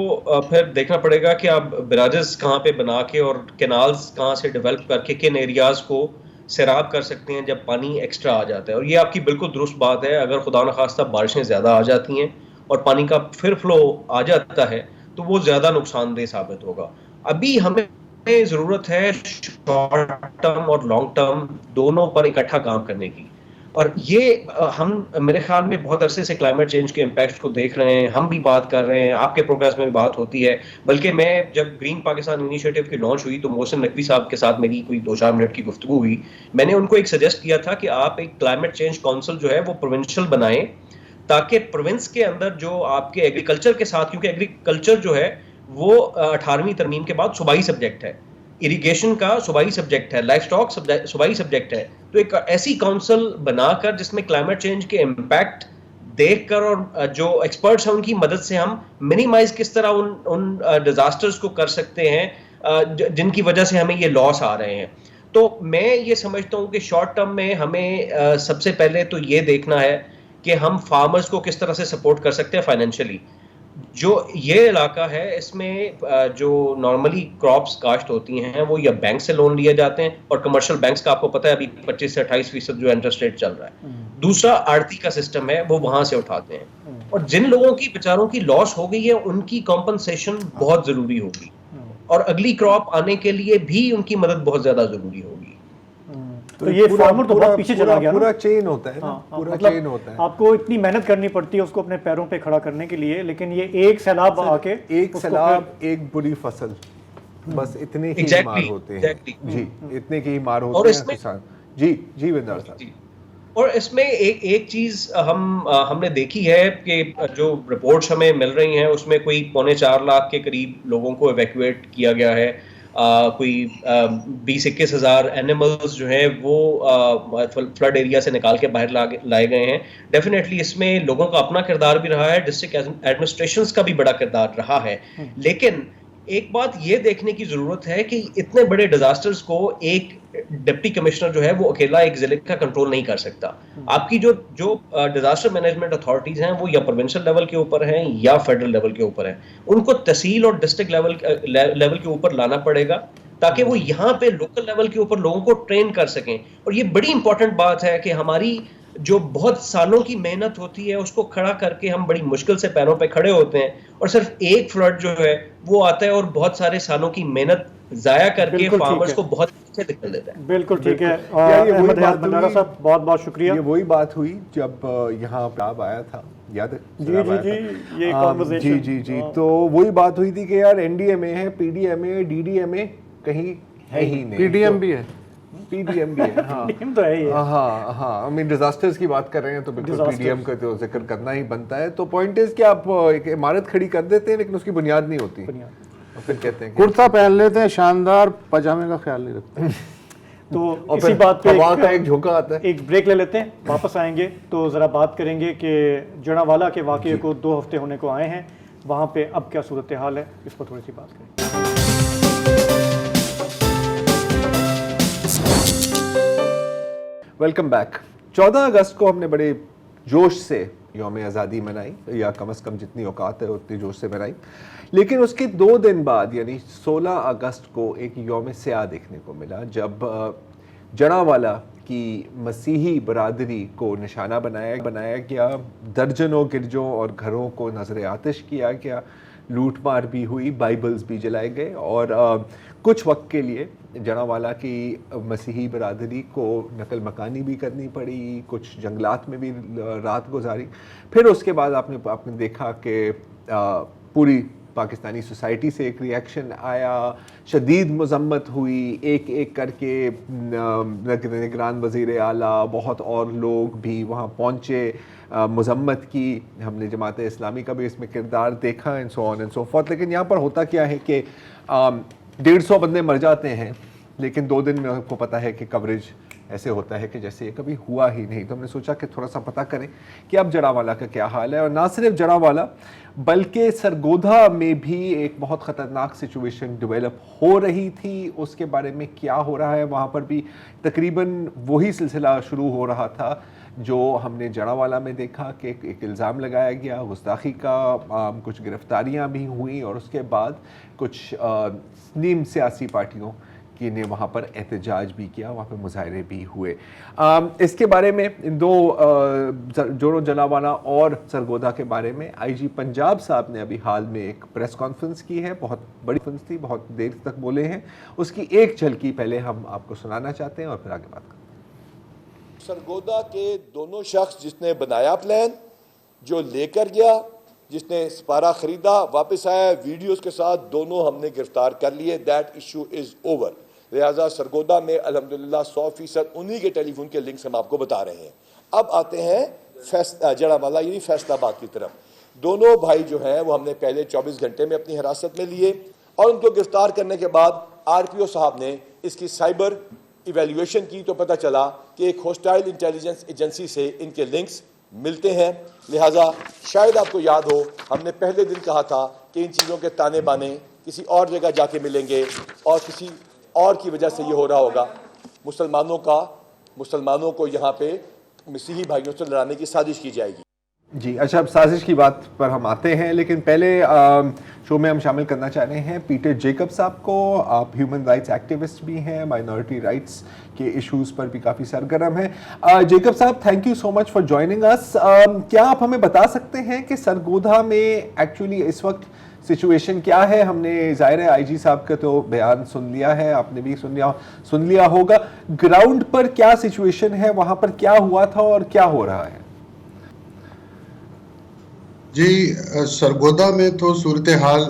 پھر دیکھنا پڑے گا کہ آپ براجز کہاں پہ بنا کے اور کینالز کہاں سے ڈیولپ کر کے کن ایریاز کو سیراب کر سکتے ہیں جب پانی ایکسٹرا آ جاتا ہے. اور یہ آپ کی بالکل درست بات ہے, اگر خدا نخواستہ بارشیں زیادہ آ جاتی ہیں اور پانی کا پھر فلو آ جاتا ہے تو وہ زیادہ نقصان دہ ثابت ہوگا. ابھی ہمیں ضرورت ہے شارٹ ٹرم اور لانگ ٹرم دونوں پر اکٹھا کام کرنے کی. اور یہ ہم میرے خیال میں بہت عرصے سے کلائمیٹ چینج کے امپیکٹ کو دیکھ رہے ہیں, ہم بھی بات کر رہے ہیں, آپ کے پروگرامز میں بھی بات ہوتی ہے. بلکہ میں جب گرین پاکستان انیشیٹو کی لانچ ہوئی تو محسن نقوی صاحب کے ساتھ میری کوئی 2-4 منٹ کی گفتگو ہوئی. میں نے ان کو ایک سجیسٹ کیا تھا کہ آپ ایک کلائمیٹ چینج کونسل جو ہے وہ پروونشل بنائیں, تاکہ پروونس کے اندر جو آپ کے ایگریکلچر کے ساتھ, کیونکہ ایگریکلچر جو ہے وہ 18ویں ترمیم کے بعد صوبائی سبجیکٹ ہے, اریگیشن کا صوبائی سبجیکٹ ہے, لائف سٹاک صوبائی سبجیکٹ ہے. تو ایک ایسی کونسل بنا کر جس میں کلائمیٹ چینج کے امپیکٹ دیکھ کر اور جو ایکسپرٹس ہیں ان کی مدد سے ہم منیمائز کس طرح ان ڈیزاسٹرز کو کر سکتے ہیں جن کی وجہ سے ہمیں یہ لاس آ رہے ہیں. تو میں یہ سمجھتا ہوں کہ شارٹ ٹرم میں ہمیں سب سے پہلے تو یہ دیکھنا ہے کہ ہم فارمرز کو کس طرح سے سپورٹ کر سکتے ہیں فائنینشلی. جو یہ علاقہ ہے اس میں جو نارملی کراپس کاشت ہوتی ہیں وہ یا بینک سے لون لیے جاتے ہیں, اور کمرشل بینکس کا آپ کو پتہ ہے ابھی 25 سے 28% جو انٹرسٹ ریٹ چل رہا ہے. دوسرا آڑتی کا سسٹم ہے, وہ وہاں سے اٹھاتے ہیں. اور جن لوگوں کی بیچاروں کی لاس ہو گئی ہے ان کی کمپنسیشن بہت ضروری ہوگی, اور اگلی کراپ آنے کے لیے بھی ان کی مدد بہت زیادہ ضروری ہوگی. تو یہ فارمر تو بہت پیچھے چلا گیا, پورا چین ہوتا ہے نا, پورا چین ہوتا ہے. آپ کو اتنی محنت کرنی پڑتی ہے اس کو اپنے پیروں پہ کھڑا کرنے کے لیے, لیکن یہ ایک سیلاب آ کے, ایک سیلاب, ایک بری فصل, بس اتنے ہی مار ہوتے ہیں. جی اتنے کی مار ہوتے ہیں کسان. جی وندر صاحب. اور اس میں ایک چیز ہم نے دیکھی ہے کہ جو رپورٹس ہمیں مل رہی ہیں اس میں کوئی 4.25 لاکھ کے قریب لوگوں کو ایویکویٹ کیا گیا ہے. کوئی 20-21 ہزار اینیملز جو ہیں وہ فلڈ ایریا سے نکال کے باہر لائے گئے ہیں. ڈیفینیٹلی اس میں لوگوں کا اپنا کردار بھی رہا ہے, ڈسٹرکٹ ایڈمنسٹریشنز کا بھی بڑا کردار رہا ہے. لیکن ایک بات یہ دیکھنے کی ضرورت ہے کہ اتنے بڑے ڈیزاسٹرز کو ایک ڈپٹی کمشنر جو ہے وہ اکیلا ایک ضلع کا کنٹرول نہیں کر سکتا. آپ کی جو ڈیزاسٹر مینجمنٹ اتھارٹیز ہیں وہ یا پروونشل لیول کے اوپر ہیں یا فیڈرل لیول کے اوپر ہیں. ان کو تحصیل اور ڈسٹرکٹ لیول کے اوپر لانا پڑے گا تاکہ وہ یہاں پہ لوکل لیول کے اوپر لوگوں کو ٹرین کر سکیں. اور یہ بڑی امپورٹنٹ بات ہے کہ ہماری جو بہت سالوں کی محنت ہوتی ہے اس کو کھڑا کر کے ہم بڑی مشکل سے پیروں پہ کھڑے ہوتے ہیں, اور صرف ایک فلڈ جو ہے وہ آتا ہے اور بہت سارے سالوں کی محنت ضائع کر کے فارمرز کو بہت پیچھے دکھل دیتا ہے. بالکل ٹھیک ہے. احمد حیات بندارہ صاحب بہت بہت شکریہ. یہ وہی بات ہوئی جب یہاں پہ آیا تھا, یاد ہے؟ جی تو وہی بات ہوئی تھی کہ یار این ڈی ایم اے ہے, پی ڈی ایم اے, ڈی ڈی ایم اے کہیں ہے ہی نہیں. پی ڈی ایم بھی ہے, پی ڈی ایم بھی ہے. ہاں ڈیزاسٹرز کی بات کر رہے ہیں تو بالکل پی ڈی ایم کا تو ذکر کرنا ہی بنتا ہے. تو پوائنٹ از کہ آپ ایک عمارت کھڑی کر دیتے ہیں لیکن اس کی بنیاد نہیں ہوتی, پھر کہتے ہیں کرتا پہن لیتے ہیں شاندار, پاجامے کا خیال نہیں رکھتے. تو اسی بات پہ ایک جھونکا آتا ہے. ایک بریک لے لیتے ہیں, واپس آئیں گے تو ذرا بات کریں گے کہ جڑا والا کے واقعے کو 2 ہفتے ہونے کو آئے ہیں, وہاں پہ اب کیا صورتحال ہے, اس پر تھوڑی سی بات کریں. Welcome back. 14 اگست کو ہم نے بڑے جوش سے یوم آزادی منائی, یا کم از کم جتنی اوقات ہے اتنی جوش سے منائی. لیکن اس کے 2 دن بعد یعنی 16 اگست کو ایک یوم سیاہ دیکھنے کو ملا, جب جڑاوالا کی مسیحی برادری کو نشانہ بنایا گیا, درجنوں گرجوں اور گھروں کو نظر آتش کیا گیا, لوٹ مار بھی ہوئی, بائبلز بھی جلائے گئے, اور کچھ وقت کے لیے جڑاوالا کی مسیحی برادری کو نقل مکانی بھی کرنی پڑی, کچھ جنگلات میں بھی رات گزاری. پھر اس کے بعد آپ نے دیکھا کہ پوری پاکستانی سوسائٹی سے ایک ریئیکشن آیا, شدید مذمت ہوئی, ایک کر کے نگران وزیر اعلیٰ, بہت اور لوگ بھی وہاں پہنچے, مذمت کی. ہم نے جماعت اسلامی کا بھی اس میں کردار دیکھا, and so on and so forth. لیکن یہاں پر ہوتا کیا ہے کہ 150 بندے مر جاتے ہیں, لیکن 2 دن میں آپ کو پتہ ہے کہ کوریج ایسے ہوتا ہے کہ جیسے یہ کبھی ہوا ہی نہیں. تو ہم نے سوچا کہ تھوڑا سا پتہ کریں کہ اب جڑاوالا کا کیا حال ہے, اور نہ صرف جڑاوالا بلکہ سرگودا میں بھی ایک بہت خطرناک سچویشن ڈیولپ ہو رہی تھی. اس کے بارے میں کیا ہو رہا ہے وہاں پر بھی تقریباً وہی سلسلہ شروع ہو رہا تھا جو ہم نے جڑاوالا میں دیکھا کہ ایک الزام لگایا گیا گستاخی کا, کچھ گرفتاریاں بھی ہوئیں, اور اس کے بعد کچھ نیم سیاسی پارٹیوں کی نے وہاں پر احتجاج بھی کیا, وہاں پہ مظاہرے بھی ہوئے. اس کے بارے میں ان دو جوڑوں جڑاوالا اور سرگودا کے بارے میں آئی جی پنجاب صاحب نے ابھی حال میں ایک پریس کانفرنس کی ہے, بہت بڑی کانفرنس تھی, بہت دیر تک بولے ہیں. اس کی ایک جھلکی پہلے ہم آپ کو سنانا چاہتے ہیں اور پھر آگے بات کریں. سرگودا کے دونوں شخص, جس نے بنایا پلان, جو لے کر گیا, جس نے سپارہ خریدا, واپس آیا ویڈیوز کے ساتھ, دونوں ہم نے گرفتار کر لیے. That issue is over. لہٰذا سرگودا میں الحمدللہ 100% انہی کے ٹیلی فون کے لنکس ہم آپ کو بتا رہے ہیں. اب آتے ہیں جڑاوالا یعنی فیصل آباد کی طرف. دونوں بھائی جو ہیں وہ ہم نے پہلے 24 گھنٹے میں اپنی حراست میں لیے, اور ان کو گرفتار کرنے کے بعد آر پی او صاحب نے اس کی سائبر ایویلیویشن کی تو پتہ چلا کہ ایک ہوسٹائل انٹیلیجنس ایجنسی سے ان کے لنکس ملتے ہیں. لہٰذا شاید آپ کو یاد ہو ہم نے پہلے دن کہا تھا کہ ان چیزوں کے تانے بانے کسی اور جگہ جا کے ملیں گے, اور کسی اور کی وجہ سے یہ ہو رہا ہوگا. مسلمانوں کو یہاں پہ مسیحی بھائیوں سے لڑانے کی سازش کی جائے گی. جی اچھا, اب سازش کی بات پر ہم آتے ہیں, لیکن پہلے شو میں ہم شامل کرنا چاہ رہے ہیں پیٹر جیکب صاحب کو. آپ ہیومن رائٹس ایکٹیوسٹ بھی ہیں, مائنورٹی رائٹس کے ایشوز پر بھی کافی سرگرم ہیں. جیکب صاحب, thank you so much for joining us. کیا آپ ہمیں بتا سکتے ہیں کہ سرگودا میں ایکچولی اس وقت سچویشن کیا ہے؟ ہم نے ظاہر ہے آئی جی صاحب کا تو بیان سن لیا ہے, آپ نے بھی سن لیا ہوگا. گراؤنڈ پر کیا سچویشن ہے, وہاں پر کیا ہوا تھا اور کیا ہو رہا ہے؟ جی, سرگودا میں تو صورتحال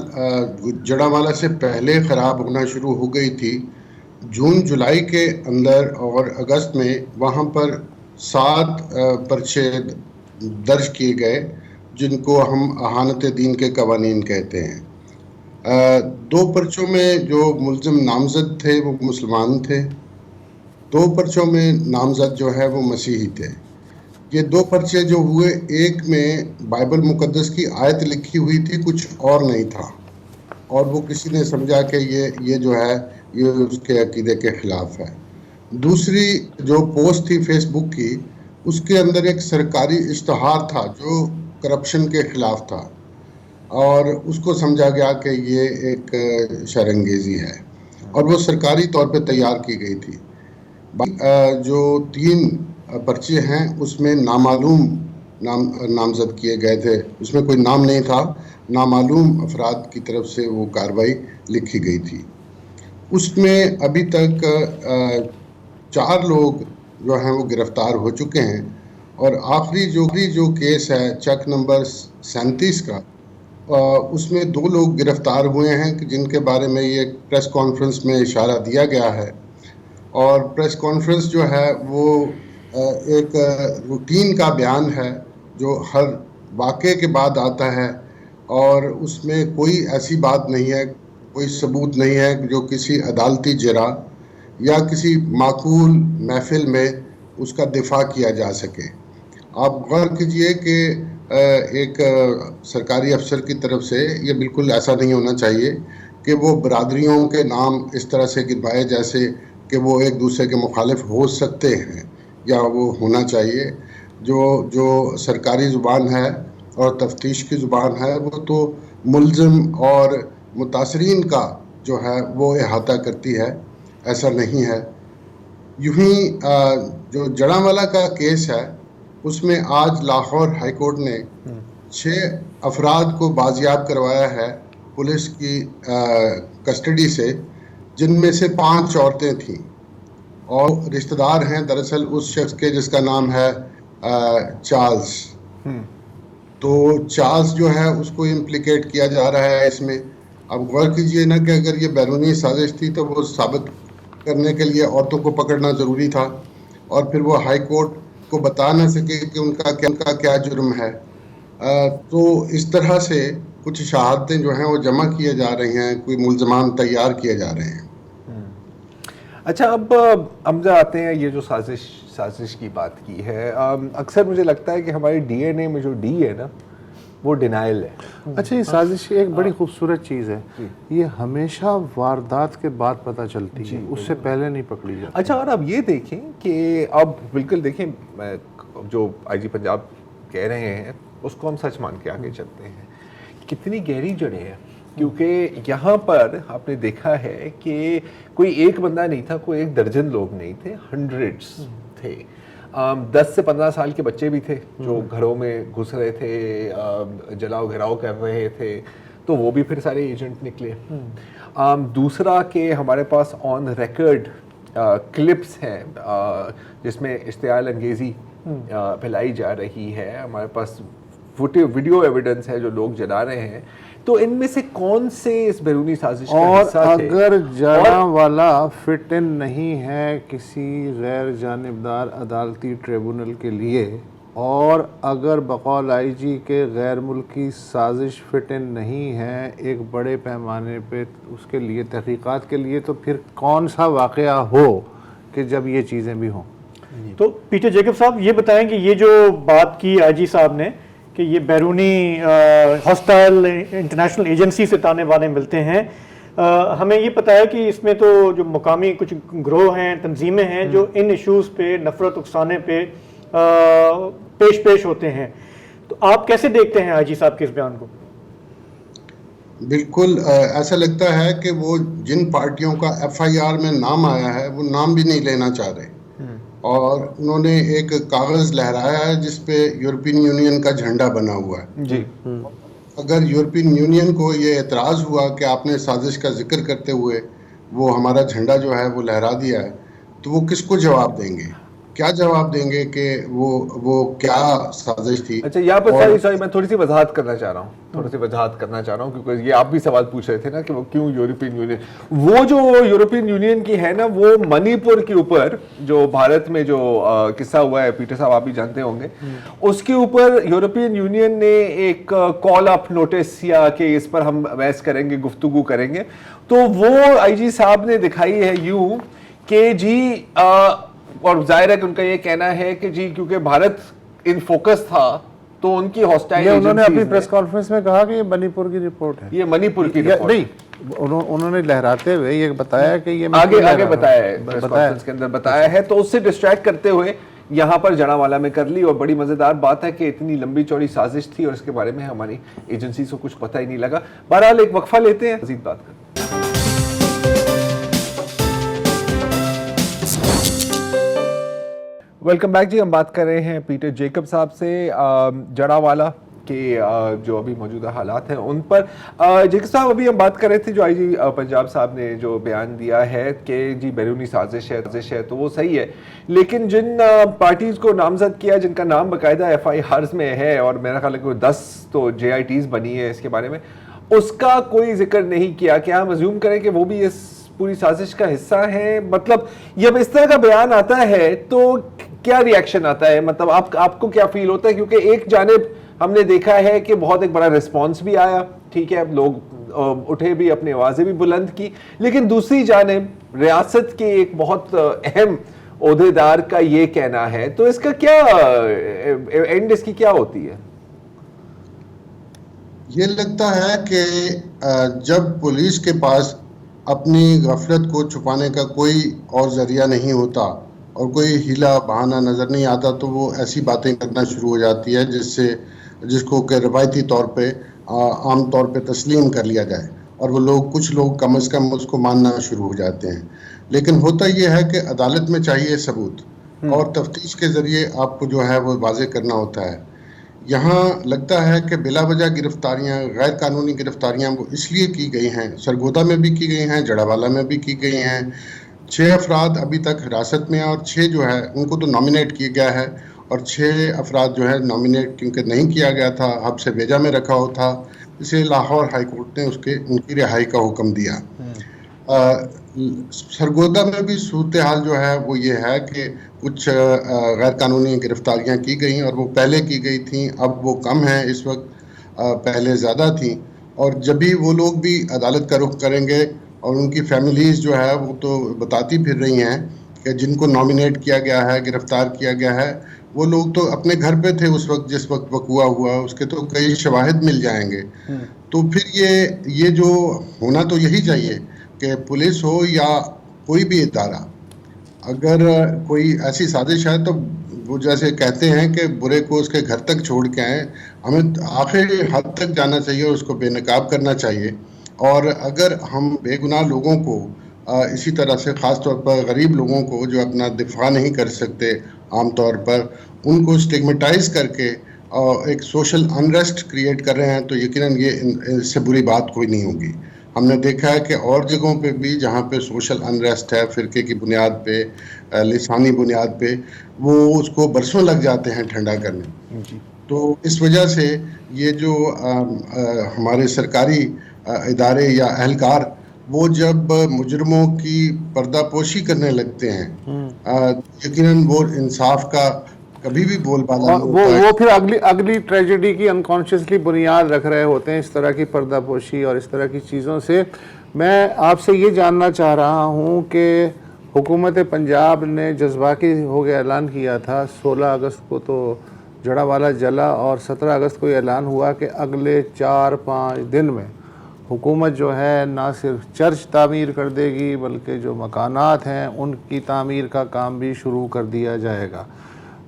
جڑاوالا سے پہلے خراب ہونا شروع ہو گئی تھی. جون جولائی کے اندر اور اگست میں وہاں پر 7 پرچے درج کیے گئے جن کو ہم اہانت دین کے قوانین کہتے ہیں. 2 پرچوں میں جو ملزم نامزد تھے وہ مسلمان تھے, 2 پرچوں میں نامزد جو ہے وہ مسیحی تھے. یہ 2 پرچے جو ہوئے, ایک میں بائبل مقدس کی آیت لکھی ہوئی تھی, کچھ اور نہیں تھا, اور وہ کسی نے سمجھا کہ یہ جو ہے یہ اس کے عقیدے کے خلاف ہے. دوسری جو پوسٹ تھی فیس بک کی, اس کے اندر ایک سرکاری اشتہار تھا جو کرپشن کے خلاف تھا, اور اس کو سمجھا گیا کہ یہ ایک شرانگیزی ہے, اور وہ سرکاری طور پہ تیار کی گئی تھی. جو 3 پرچے ہیں اس میں نامعلوم نامزد کیے گئے تھے, اس میں کوئی نام نہیں تھا, نامعلوم افراد کی طرف سے وہ کارروائی لکھی گئی تھی. اس میں ابھی تک 4 لوگ جو ہیں وہ گرفتار ہو چکے ہیں, اور آخری جو کیس ہے چک نمبر 37 کا, اس میں 2 لوگ گرفتار ہوئے ہیں جن کے بارے میں یہ پریس کانفرنس میں اشارہ دیا گیا ہے. اور پریس کانفرنس جو ہے وہ ایک روٹین کا بیان ہے جو ہر واقعے کے بعد آتا ہے, اور اس میں کوئی ایسی بات نہیں ہے, کوئی ثبوت نہیں ہے جو کسی عدالتی جرا یا کسی معقول محفل میں اس کا دفاع کیا جا سکے. آپ غور کیجئے کہ ایک سرکاری افسر کی طرف سے یہ بالکل ایسا نہیں ہونا چاہیے کہ وہ برادریوں کے نام اس طرح سے گنوائے جیسے کہ وہ ایک دوسرے کے مخالف ہو سکتے ہیں یا وہ ہونا چاہیے. جو سرکاری زبان ہے اور تفتیش کی زبان ہے وہ تو ملزم اور متاثرین کا جو ہے وہ احاطہ کرتی ہے, ایسا نہیں ہے. یوں ہی جو جڑاوالا کا کیس ہے اس میں آج لاہور ہائی کورٹ نے 6 افراد کو بازیاب کروایا ہے پولیس کی کسٹڈی سے, جن میں سے 5 عورتیں تھیں, اور رشتہ دار ہیں دراصل اس شخص کے جس کا نام ہے چارلز. تو چارلز جو ہے اس کو امپلیکیٹ کیا جا رہا ہے اس میں. اب غور کیجئے نا کہ اگر یہ بیرونی سازش تھی تو وہ ثابت کرنے کے لیے عورتوں کو پکڑنا ضروری تھا, اور پھر وہ ہائی کورٹ کو بتا نہ سکے کہ ان کا کیا جرم ہے. تو اس طرح سے کچھ شہادتیں جو ہیں وہ جمع کیے جا رہی ہیں, کوئی ملزمان تیار کیے جا رہے ہیں. اچھا اب ہم جو آتے ہیں یہ جو سازش کی بات کی ہے، اکثر مجھے لگتا ہے کہ ہمارے ڈی این اے میں جو ڈی ہے نا وہ ڈینائل ہے. اچھا یہ سازش ایک بڑی خوبصورت چیز ہے، یہ ہمیشہ واردات کے بعد پتہ چلتی ہے، اس سے پہلے نہیں پکڑی جاتی. اچھا اور اب یہ دیکھیں کہ اب بالکل دیکھیں جو آئی جی پنجاب کہہ رہے ہیں اس کو ہم سچ مان کے آگے چلتے ہیں، کتنی گہری جڑیں ہیں. کیونکہ یہاں پر آپ نے دیکھا ہے کہ کوئی ایک بندہ نہیں تھا، کوئی ایک درجن لوگ نہیں تھے، ہنڈریڈز تھے. 10 سے 15 سال کے بچے بھی تھے جو گھروں میں گھس رہے تھے، جلاؤ گھراؤ کر رہے تھے، تو وہ بھی پھر سارے ایجنٹ نکلے. دوسرا کہ ہمارے پاس آن ریکارڈ کلپس ہیں جس میں اشتعال انگیزی پھیلائی جا رہی ہے، ہمارے پاس ویڈیو ایویڈنس ہے جو لوگ جلا رہے ہیں. تو ان میں سے کون سے اس بیرونی سازش کا اور حصہ تھے؟ اگر جڑاں والا فٹ ان نہیں ہے کسی غیر جانبدار عدالتی ٹریبونل کے لیے، اور اگر بقول آئی جی کے غیر ملکی سازش فٹ ان نہیں ہے ایک بڑے پیمانے پہ اس کے لیے تحقیقات کے لیے، تو پھر کون سا واقعہ ہو کہ جب یہ چیزیں بھی ہوں؟ تو پیٹر جیکب صاحب یہ بتائیں کہ یہ جو بات کی آئی جی صاحب نے کہ یہ بیرونی ہاسٹائل انٹرنیشنل ایجنسی سے تانے بانے ملتے ہیں، ہمیں یہ پتہ ہے کہ اس میں تو جو مقامی کچھ گروہ ہیں، تنظیمیں ہیں جو ان ایشوز پہ نفرت اکسانے پہ پیش ہوتے ہیں. تو آپ کیسے دیکھتے ہیں آئی جی صاحب کے اس بیان کو؟ بالکل ایسا لگتا ہے کہ وہ جن پارٹیوں کا ایف آئی آر میں نام آیا ہے وہ نام بھی نہیں لینا چاہ رہے، اور انہوں نے ایک کاغذ لہرایا ہے جس پہ یورپین یونین کا جھنڈا بنا ہوا ہے. جی اگر یورپین یونین کو یہ اعتراض ہوا کہ آپ نے سازش کا ذکر کرتے ہوئے وہ ہمارا جھنڈا جو ہے وہ لہرا دیا ہے، تو وہ کس کو جواب دیں گے؟ کیا جواب دیں گے کہ وہ کیا سازش تھی؟ اچھا یہاں پر سوری میں تھوڑی سی وضاحت کرنا چاہ رہا ہوں کیونکہ یہ آپ بھی سوال پوچھ رہے تھے نا کہ وہ کیوں یورپین یونین، وہ جو یورپین یونین کی ہے نا وہ منی پور کے اوپر جو بھارت میں جو قصہ ہوا ہے، پیٹر صاحب آپ بھی جانتے ہوں گے، اس کے اوپر یورپین یونین نے ایک کال اپ نوٹس یا کہ اس پر ہم بحث کریں گے، گفتگو کریں گے، تو وہ آئی جی صاحب نے دکھائی ہے یوں کہ جی اور ظاہر ہے کہ ان کا یہ کہنا ہے کہ جی کیونکہ بھارت ان فوکس تھا تو ان کی ہاسٹائل یہ انہوں نے اپنی پریس کانفرنس میں کہا کہ یہ منی پور کی رپورٹ ہے، یہ منی پور کی رپورٹ نہیں، انہوں نے لہراتے ہوئے یہ بتایا کہ یہ آگے بتایا ہے، پریس کانفرنس کے اندر بتایا ہے، تو اس سے ڈسٹریکٹ کرتے ہوئے یہاں پر جڑاں والا میں کر لی. اور بڑی مزیدار بات ہے کہ اتنی لمبی چوڑی سازش تھی اور اس کے بارے میں ہماری ایجنسی کو کچھ پتہ ہی نہیں لگا. بہرحال ایک وقفہ لیتے ہیں، مزید بات کرتے ہیں. ویلکم بیک جی. ہم بات کر رہے ہیں پیٹر جیکب صاحب سے جڑاں والا کے جو ابھی موجودہ حالات ہیں ان پر. جیکب صاحب ابھی ہم بات کر رہے تھے جو آئی جی پنجاب صاحب نے جو بیان دیا ہے کہ جی بیرونی سازش ہے تو وہ صحیح ہے، لیکن جن پارٹیز کو نامزد کیا جن کا نام باقاعدہ ایف آئی آرز میں ہے اور میرا خیال ہے کہ 10 تو جے آئی ٹیز بنی ہے اس کے بارے میں، اس کا کوئی ذکر نہیں کیا. کیا ہم ازیوم کریں کہ وہ بھی اس پوری سازش کا حصہ ہیں؟ مطلب جب اس طرح کا بیان آتا ہے تو کیا ریاکشن آتا ہے؟ مطلب آپ کو کیا فیل ہوتا ہے؟ کیونکہ ایک جانب ہم نے دیکھا ہے کہ بہت ایک بڑا ریسپانس بھی آیا، ٹھیک ہے، لوگ اٹھے بھی، اپنی آوازیں بھی بلند کی، لیکن دوسری جانب ریاست کے ایک بہت اہم عہدیدار کا یہ کہنا ہے، تو اس کا کیا اینڈ اس کی کیا ہوتی ہے؟ یہ لگتا ہے کہ جب پولیس کے پاس اپنی غفلت کو چھپانے کا کوئی اور ذریعہ نہیں ہوتا اور کوئی ہیلا بہانہ نظر نہیں آتا تو وہ ایسی باتیں کرنا شروع ہو جاتی ہے جس کو کہ روایتی طور پہ عام طور پہ تسلیم کر لیا جائے، اور وہ کچھ لوگ کم از کم اس کو ماننا شروع ہو جاتے ہیں. لیکن ہوتا یہ ہے کہ عدالت میں چاہیے ثبوت، اور تفتیش کے ذریعے آپ کو جو ہے وہ واضح کرنا ہوتا ہے. یہاں لگتا ہے کہ بلا وجہ گرفتاریاں، غیر قانونی گرفتاریاں وہ اس لیے کی گئی ہیں، سرگودا میں بھی کی گئی ہیں، جڑاوالا میں بھی کی گئی ہیں. 6 افراد ابھی تک حراست میں ہیں، اور 6 جو ہے ان کو تو نامینیٹ کیا گیا ہے، اور 6 افراد جو ہے نامینیٹ کیونکہ نہیں کیا گیا تھا، حبس بیجا میں رکھا ہوا تھا، اسے لاہور ہائی کورٹ نے ان کی رہائی کا حکم دیا. سرگودا میں بھی صورتحال جو ہے وہ یہ ہے کہ کچھ غیر قانونی گرفتاریاں کی گئیں، اور وہ پہلے کی گئی تھیں، اب وہ کم ہیں اس وقت، پہلے زیادہ تھیں. اور جب بھی وہ لوگ بھی عدالت کا رخ کریں گے اور ان کی فیملیز جو ہے وہ تو بتاتی پھر رہی ہیں کہ جن کو نامینیٹ کیا گیا ہے، گرفتار کیا گیا ہے، وہ لوگ تو اپنے گھر پہ تھے اس وقت جس وقت وقوع ہوا، اس کے تو کئی شواہد مل جائیں گے. تو پھر یہ جو ہونا تو یہی چاہیے کہ پولیس ہو یا کوئی بھی ادارہ، اگر کوئی ایسی سازش ہے تو وہ جیسے کہتے ہیں کہ برے کو اس کے گھر تک چھوڑ کے آئیں، ہمیں آخری حد تک جانا چاہیے، اس کو بے نقاب کرنا چاہیے. اور اگر ہم بے گناہ لوگوں کو اسی طرح سے خاص طور پر غریب لوگوں کو جو اپنا دفاع نہیں کر سکتے عام طور پر، ان کو اسٹگمیٹائز کر کے ایک سوشل انریسٹ کریٹ کر رہے ہیں، تو یقیناً یہ اس سے بری بات کوئی نہیں ہوگی. ہم نے دیکھا ہے کہ اور جگہوں پہ بھی جہاں پہ سوشل انریسٹ ہے، فرقے کی بنیاد پہ، لسانی بنیاد پہ، وہ اس کو برسوں لگ جاتے ہیں ٹھنڈا کرنے. تو اس وجہ سے یہ جو ہمارے سرکاری ادارے یا اہلکار وہ جب مجرموں کی پردہ پوشی کرنے لگتے ہیں، یقیناً وہ انصاف کا کبھی بھی بول بالا نہیں ہوتا ہے. وہ پھر اگلی ٹریجڈی کی انکانشیسلی بنیاد رکھ رہے ہوتے ہیں اس طرح کی پردہ پوشی اور اس طرح کی چیزوں سے. میں آپ سے یہ جاننا چاہ رہا ہوں کہ حکومت پنجاب نے جذباتی ہو کے اعلان کیا تھا 16 اگست کو تو جڑاوالا جلا، اور 17 اگست کو یہ اعلان ہوا کہ اگلے 4-5 دن میں حکومت جو ہے نہ صرف چرچ تعمیر کر دے گی بلکہ جو مکانات ہیں ان کی تعمیر کا کام بھی شروع کر دیا جائے گا.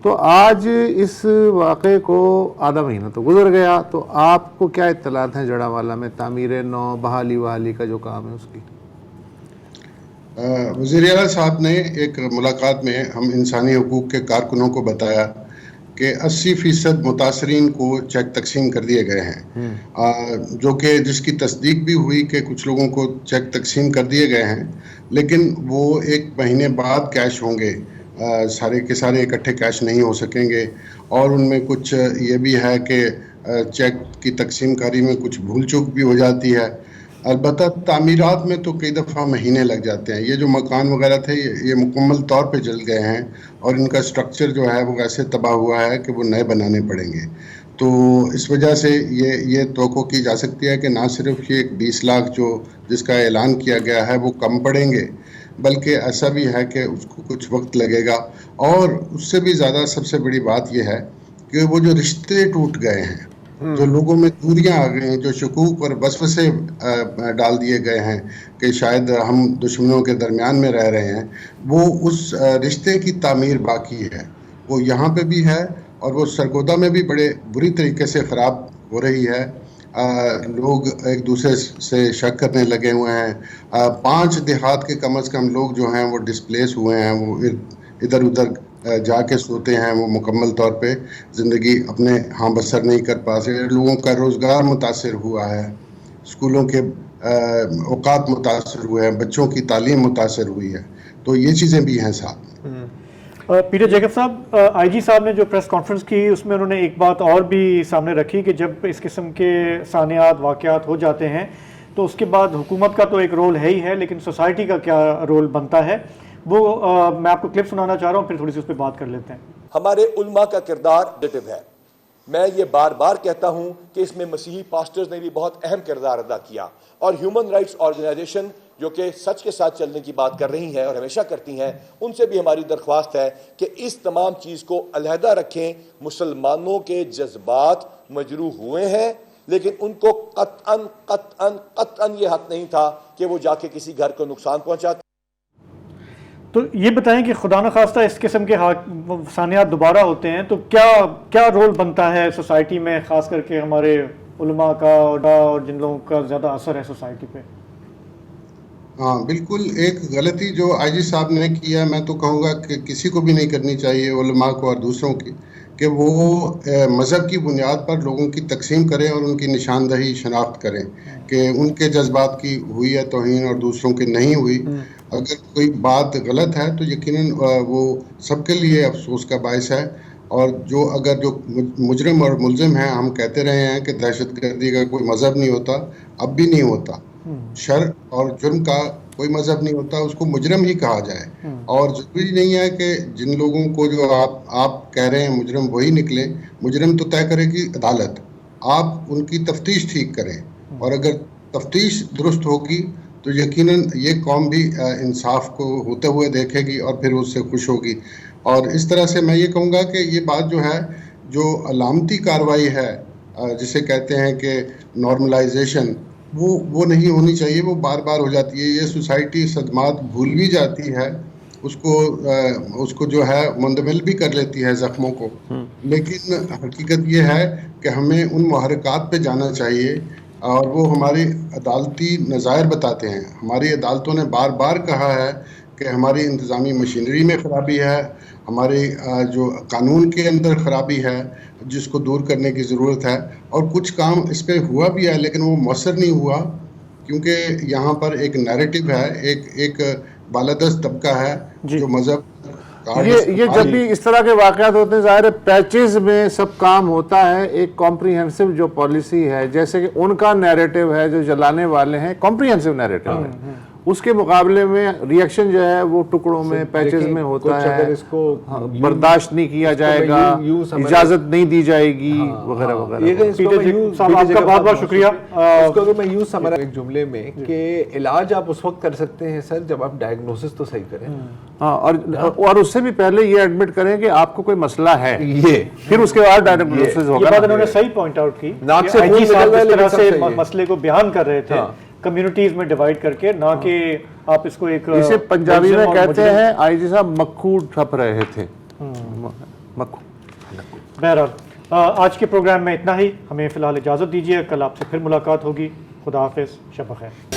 تو آج اس واقعے کو آدھا مہینہ تو گزر گیا، تو آپ کو کیا اطلاعات ہیں جڑاوالا میں تعمیر نو بحالی کا جو کام ہے اس کی؟ وزیر اعلیٰ صاحب نے ایک ملاقات میں ہم انسانی حقوق کے کارکنوں کو بتایا کہ 80% متاثرین کو چیک تقسیم کر دیے گئے ہیں، جو کہ جس کی تصدیق بھی ہوئی کہ کچھ لوگوں کو چیک تقسیم کر دیے گئے ہیں، لیکن وہ 1 مہینے بعد کیش ہوں گے، سارے کے سارے اکٹھے کیش نہیں ہو سکیں گے. اور ان میں کچھ یہ بھی ہے کہ چیک کی تقسیم کاری میں کچھ بھول چوک بھی ہو جاتی ہے. البتہ تعمیرات میں تو کئی دفعہ مہینے لگ جاتے ہیں. یہ جو مکان وغیرہ تھے یہ مکمل طور پہ جل گئے ہیں اور ان کا سٹرکچر جو ہے وہ ایسے تباہ ہوا ہے کہ وہ نئے بنانے پڑیں گے. تو اس وجہ سے یہ توقع کی جا سکتی ہے کہ نہ صرف یہ 20 لاکھ جو جس کا اعلان کیا گیا ہے وہ کم پڑیں گے، بلکہ ایسا بھی ہے کہ اس کو کچھ وقت لگے گا. اور اس سے بھی زیادہ سب سے بڑی بات یہ ہے کہ وہ جو رشتے ٹوٹ گئے ہیں، جو لوگوں میں دوریاں آ گئی ہیں، جو شکوک اور وسوسے ڈال دیے گئے ہیں کہ شاید ہم دشمنوں کے درمیان میں رہ رہے ہیں، وہ اس رشتے کی تعمیر باقی ہے. وہ یہاں پہ بھی ہے اور وہ سرگودا میں بھی بڑے بری طریقے سے خراب ہو رہی ہے. لوگ ایک دوسرے سے شک کرنے لگے ہوئے ہیں. 5 دیہات کے کم از کم لوگ جو ہیں وہ ڈسپلیس ہوئے ہیں، وہ ادھر ادھر جا کے سوتے ہیں، وہ مکمل طور پہ زندگی اپنے ہاں بسر نہیں کر پا رہے. لوگوں کا روزگار متاثر ہوا ہے، اسکولوں کے اوقات متاثر ہوئے ہیں، بچوں کی تعلیم متاثر ہوئی ہے. تو یہ چیزیں بھی ہیں ساتھ میں. پیٹر جیکب صاحب، آئی جی صاحب نے جو پریس کانفرنس کی اس میں انہوں نے ایک بات اور بھی سامنے رکھی کہ جب اس قسم کے سانحات واقعات ہو جاتے ہیں تو اس کے بعد حکومت کا تو ایک رول ہے ہی ہے، لیکن سوسائٹی کا کیا رول بنتا ہے، وہ میں آپ کو کلپ سنانا چاہ رہا ہوں، پھر تھوڑی سی اس پہ بات کر لیتے ہیں. ہمارے علماء کا کردار نیگیٹو ہے. میں یہ بار بار کہتا ہوں کہ اس میں مسیحی پاسٹرز نے بھی بہت اہم کردار ادا کیا، اور ہیومن رائٹس آرگنائزیشن جو کہ سچ کے ساتھ چلنے کی بات کر رہی ہیں اور ہمیشہ کرتی ہیں، ان سے بھی ہماری درخواست ہے کہ اس تمام چیز کو علیحدہ رکھیں. مسلمانوں کے جذبات مجروح ہوئے ہیں، لیکن ان کو قطعاً یہ حق نہیں تھا کہ وہ جا کے کسی گھر کو نقصان پہنچاتے. تو یہ بتائیں کہ خدا نخواستہ اس قسم کے سانحات دوبارہ ہوتے ہیں تو کیا رول بنتا ہے سوسائٹی میں، خاص کر کے ہمارے علماء کا اور جن لوگوں کا زیادہ اثر ہے سوسائٹی پہ؟ ہاں بالکل، ایک غلطی جو آئی جی صاحب نے کی ہے، میں تو کہوں گا کہ کسی کو بھی نہیں کرنی چاہیے، علماء کو اور دوسروں کی، کہ وہ مذہب کی بنیاد پر لوگوں کی تقسیم کریں اور ان کی نشاندہی شناخت کریں کہ ان کے جذبات کی ہوئی ہے توہین اور دوسروں کی نہیں ہوئی. اگر کوئی بات غلط ہے تو یقیناً وہ سب کے لیے افسوس کا باعث ہے. اور اگر جو مجرم اور ملزم ہیں، ہم کہتے رہے ہیں کہ دہشت گردی کا کوئی مذہب نہیں ہوتا، اب بھی نہیں ہوتا. شر اور جرم کا کوئی مذہب نہیں ہوتا، اس کو مجرم ہی کہا جائے. اور ضروری نہیں ہے کہ جن لوگوں کو جو آپ کہہ رہے ہیں مجرم وہی نکلیں. مجرم تو طے کرے گی عدالت. آپ ان کی تفتیش ٹھیک کریں، اور اگر تفتیش درست ہوگی تو یقیناً یہ قوم بھی انصاف کو ہوتے ہوئے دیکھے گی اور پھر اس سے خوش ہوگی. اور اس طرح سے میں یہ کہوں گا کہ یہ بات جو ہے جو علامتی کارروائی ہے جسے کہتے ہیں کہ نارملائزیشن وہ نہیں ہونی چاہیے. وہ بار بار ہو جاتی ہے. یہ سوسائٹی صدمات بھول بھی جاتی ہے, اس کو جو ہے مندمل بھی کر لیتی ہے زخموں کو. لیکن حقیقت یہ ہے کہ ہمیں ان محرکات پہ جانا چاہیے اور وہ ہماری عدالتی نظائر بتاتے ہیں. ہماری عدالتوں نے بار بار کہا ہے کہ ہماری انتظامی مشینری میں خرابی ہے, ہماری جو قانون کے اندر خرابی ہے جس کو دور کرنے کی ضرورت ہے. اور کچھ کام اس پہ ہوا بھی ہے لیکن وہ مؤثر نہیں ہوا کیونکہ یہاں پر ایک نیریٹو ہے, ایک بالادست طبقہ ہے جو مذہب یہ جب بھی اس طرح کے واقعات ہوتے ہیں ظاہر ہے پیچز میں سب کام ہوتا ہے. ایک کمپریہنسو جو پالیسی ہے جیسے کہ ان کا نیریٹو ہے جو جلانے والے ہیں کمپریہنسو نیریٹو ہے, اس کے مقابلے میں ریئیکشن جو ہے وہ ٹکڑوں میں پیچز میں ہوتا ہے. اگر اس کو برداشت نہیں کیا جائے گا, اجازت نہیں دی جائے گی وغیرہ وغیرہ. آپ کا بہت بہت شکریہ. اس کو اگر میں یوں سمجھ ایک جملے میں کہ علاج آپ اس وقت کر سکتے ہیں سر جب آپ ڈائگنوسس تو صحیح کریں, ہاں, اور اس سے بھی پہلے یہ ایڈمٹ کریں کہ آپ کو کوئی مسئلہ ہے, پھر اس کے بعد ڈائگنوسس ہوگا. یہ بات انہوں نے صحیح پوائنٹ آؤٹ کی. ناک سے آئی جی صاحب اس طرح سے مسئلے کو بیان کر رہے تھے کمیونٹیز میں ڈیوائیڈ کر کے, نہ کہ آپ اس کو ایک اسے پنجابی میں کہتے ہیں آئی جی صاحب مکھو ٹھپ رہے تھے. مکھو. بہرحال آج کے پروگرام میں اتنا ہی. ہمیں فی الحال اجازت دیجیے, کل آپ سے پھر ملاقات ہوگی. خدا حافظ, شب بخیر.